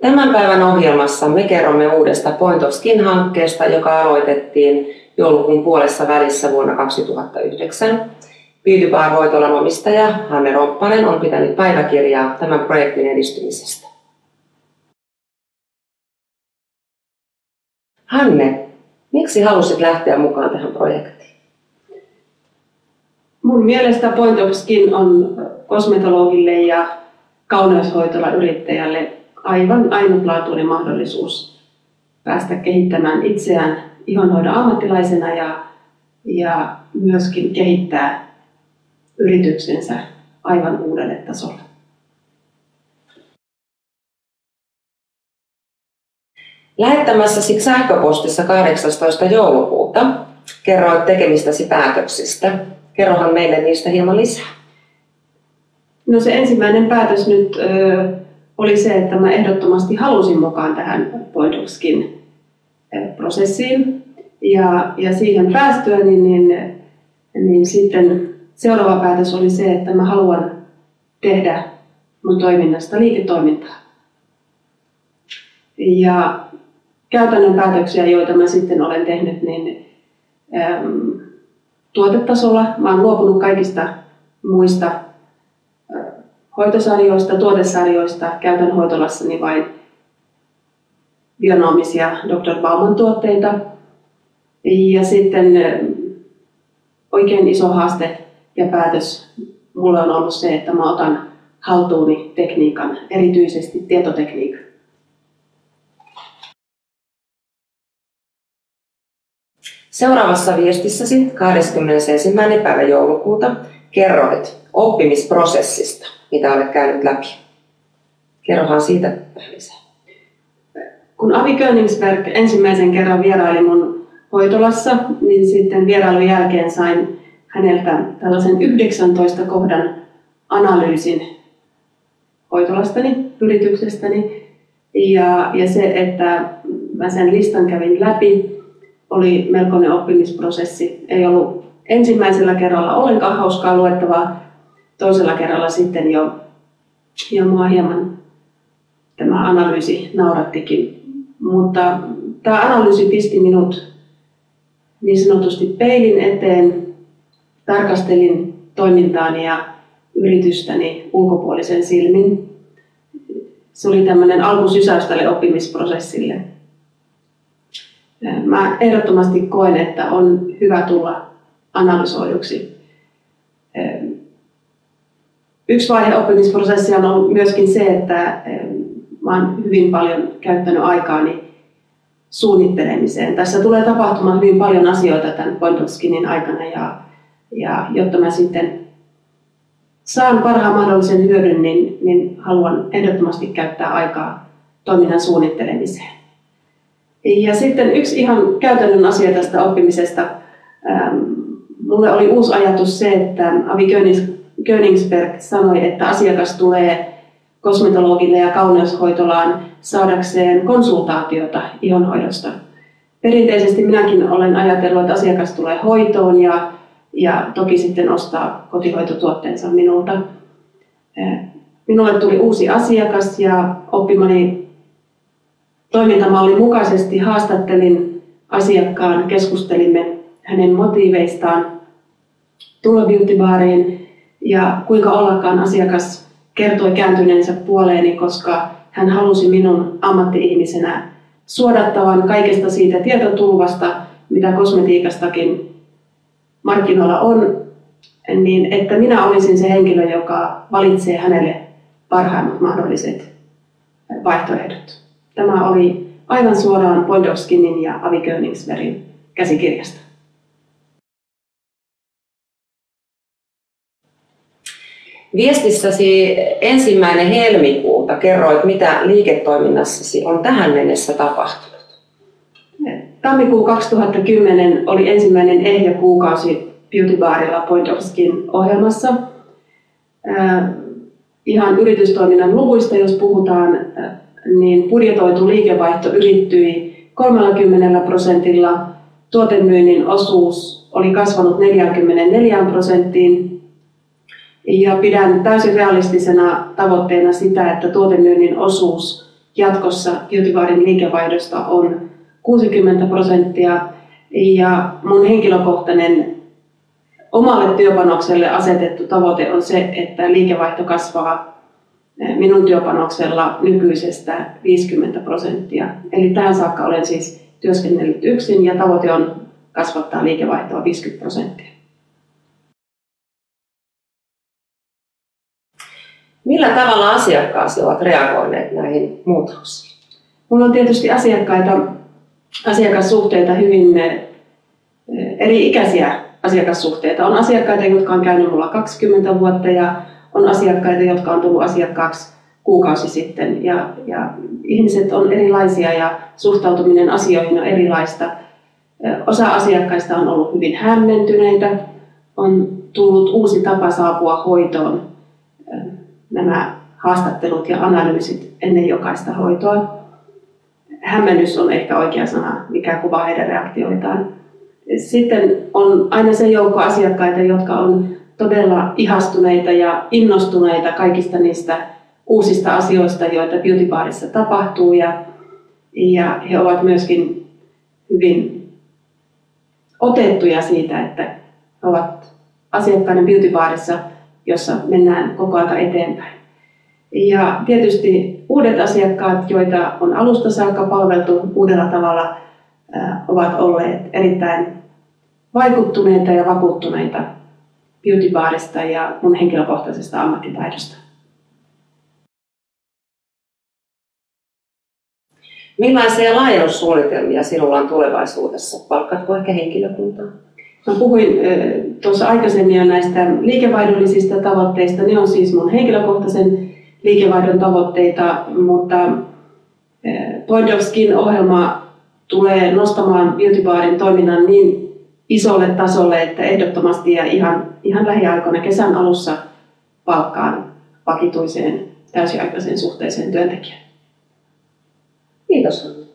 Tämän päivän ohjelmassa me kerromme uudesta Point of Skin-hankkeesta, joka aloitettiin joulukuun puolessa välissä vuonna 2009. Beauty Bar-hoitolan omistaja Hanne Roppanen on pitänyt päiväkirjaa tämän projektin edistymisestä. Hanne, miksi halusit lähteä mukaan tähän projektiin? Mun mielestä Point of Skin on kosmetologille ja kauneushoitolayrittäjälle aivan ainutlaatuinen mahdollisuus päästä kehittämään itseään ihonhoidon ammattilaisena ja myöskin kehittää yrityksensä aivan uudelle tasolle. Lähettämässäsi sähköpostissa 18. joulukuuta kerroit tekemistäsi päätöksistä. Kerrohan meille niistä hieman lisää. No se ensimmäinen päätös nyt oli se, että mä ehdottomasti halusin mukaan tähän Point of Skin prosessiin. Ja siihen päästyä, niin sitten seuraava päätös oli se, että mä haluan tehdä mun toiminnasta liiketoimintaa. Ja käytännön päätöksiä, joita mä sitten olen tehnyt, niin tuotetasolla mä oon luopunut kaikista muista hoitosarjoista, tuotesarjoista. Käytän hoitolassani vain bionomisia Dr. Bauman tuotteita. Ja sitten oikein iso haaste ja päätös mulle on ollut se, että mä otan haltuuni tekniikan, erityisesti tietotekniikan. Seuraavassa viestissäsi 21. päivä joulukuuta kerroit oppimisprosessista, mitä olet käynyt läpi. Kerrohan siitä lisää. Kun Avi Königsberg ensimmäisen kerran vieraili mun hoitolassa, niin sitten vierailun jälkeen sain häneltä tällaisen 19 kohdan analyysin hoitolastani, yrityksestäni. Ja se, että mä sen listan kävin läpi, oli melkoinen oppimisprosessi. Ei ollut ensimmäisellä kerralla ollenkaan hauskaa luettavaa, toisella kerralla sitten jo mua hieman tämä analyysi naurattikin. Mutta tämä analyysi pisti minut niin sanotusti peilin eteen, tarkastelin toimintaani ja yritystäni ulkopuolisen silmin. Se oli tämmöinen alkusysäys tälle oppimisprosessille. Mä ehdottomasti koen, että on hyvä tulla analysoiduksi. Yksi vaihe oppimisprosessia on ollut myöskin se, että mä oon hyvin paljon käyttänyt aikaani suunnittelemiseen. Tässä tulee tapahtumaan hyvin paljon asioita tämän Point of Skinin aikana ja jotta mä sitten saan parhaan mahdollisen hyödyn, niin haluan ehdottomasti käyttää aikaa toiminnan suunnittelemiseen. Ja sitten yksi ihan käytännön asia tästä oppimisesta. Mulle oli uusi ajatus se, että Avi Königsberg sanoi, että asiakas tulee kosmetologille ja kauneushoitolaan saadakseen konsultaatiota ihonhoidosta. Perinteisesti minäkin olen ajatellut, että asiakas tulee hoitoon ja toki sitten ostaa kotihoitotuotteensa minulta. Minulle tuli uusi asiakas ja oppimani toimintamallin mukaisesti haastattelin asiakkaan, keskustelimme hänen motiiveistaan tulla Beauty Bariin ja kuinka ollakaan asiakas kertoi kääntyneensä puoleeni, koska hän halusi minun ammatti-ihmisenä suodattavan kaikesta siitä tietotulvasta, mitä kosmetiikastakin markkinoilla on, niin että minä olisin se henkilö, joka valitsee hänelle parhaimmat mahdolliset vaihtoehdot. Tämä oli aivan suoraan Point of Skinin ja Avi Königsbergin käsikirjasta. Viestissäsi 1. helmikuuta kerroit, mitä liiketoiminnassasi on tähän mennessä tapahtunut. Tammikuu 2010 oli ensimmäinen ehjäkuukausi Beauty Barilla Point of Skin -ohjelmassa. Ihan yritystoiminnan luvuista, jos puhutaan, niin budjetoitu liikevaihto ylittyi 30%, tuotemyynnin osuus oli kasvanut 44%, ja pidän täysin realistisena tavoitteena sitä, että tuotemyynnin osuus jatkossa Beauty Barin liikevaihdosta on 60%. Ja mun henkilökohtainen omalle työpanokselle asetettu tavoite on se, että liikevaihto kasvaa minun työpanoksella nykyisestä 50%. Eli tähän saakka olen siis työskennellyt yksin ja tavoite on kasvattaa liikevaihtoa 50%. Millä tavalla asiakkaasi ovat reagoineet näihin muutoksiin? Mulla on tietysti asiakassuhteita hyvin eri-ikäisiä asiakassuhteita. On asiakkaita, jotka on käynyt mulla 20 vuotta ja on asiakkaita, jotka on tullut asiakkaaksi kuukausi sitten. Ja ihmiset on erilaisia ja suhtautuminen asioihin on erilaista. Osa asiakkaista on ollut hyvin hämmentyneitä. On tullut uusi tapa saapua hoitoon. Nämä haastattelut ja analyysit ennen jokaista hoitoa. Hämmennys on ehkä oikea sana, mikä kuvaa heidän reaktioitaan. Sitten on aina se joukko asiakkaita, jotka on todella ihastuneita ja innostuneita kaikista niistä uusista asioista, joita Beauty Barissa tapahtuu. Ja he ovat myöskin hyvin otettuja siitä, että he ovat asiakkaiden Beauty Barissa, jossa mennään koko ajan eteenpäin. Ja tietysti uudet asiakkaat, joita on alusta saakka palveltu uudella tavalla, ovat olleet erittäin vaikuttuneita ja vakuuttuneita Beauty Barista ja mun henkilökohtaisesta ammattitaidosta. Millaisia laajennussuunnitelmia sinulla on tulevaisuudessa? Palkkaatko ehkä henkilökuntaa? Mä puhuin tuossa aikaisemmin jo näistä liikevaihdollisista tavoitteista. Ne on siis mun henkilökohtaisen liikevaihdon tavoitteita, mutta Point of Skin-ohjelma tulee nostamaan Beauty Barin toiminnan niin isolle tasolle, että ehdottomasti ja ihan lähiaikoina kesän alussa palkkaan vakituiseen täysiaikaiseen suhteeseen työntekijän. Kiitos.